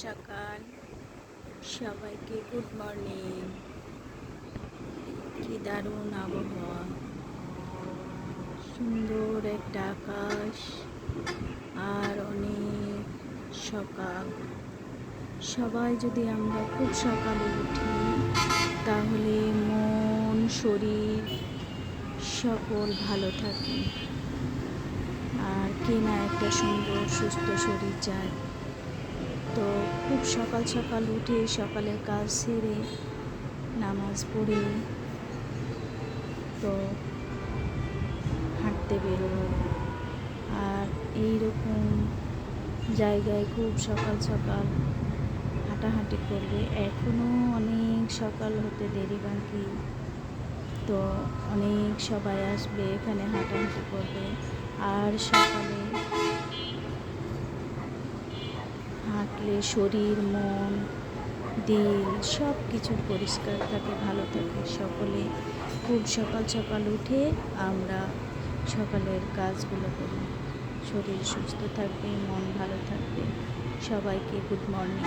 সকাল সবাইকে good morning. কি দারুণ আবহাওয়া, সুন্দর একটা আকাশ আর অনেক সকাল। সবাই যদি আমরা খুব সকালে উঠি তাহলে মন শরীর সকল ভালো থাকে। আর কে না একটা সুন্দর সুস্থ শরীর চায়। তো খুব সকাল সকাল উঠে সকালের কাজ সেরে নামাজ পড়ে তো হাঁটতে বেরোবো। আর এইরকম জায়গায় খুব সকাল সকাল হাঁটাহাঁটি করবে। এখনও অনেক সকাল হতে দেরি বাকি, তো অনেক সবাই আসবে এখানে হাঁটাহাঁটি করবে। আর সকালে হাঁটলে শরীর মন দিল সব কিছু পরিষ্কার থাকে, ভালো থাকে। সকলে খুব সকাল সকাল উঠে আমরা সকালের কাজগুলো করি, শরীর সুস্থ থাকবে, মন ভালো থাকবে। সবাইকে গুড মর্নিং।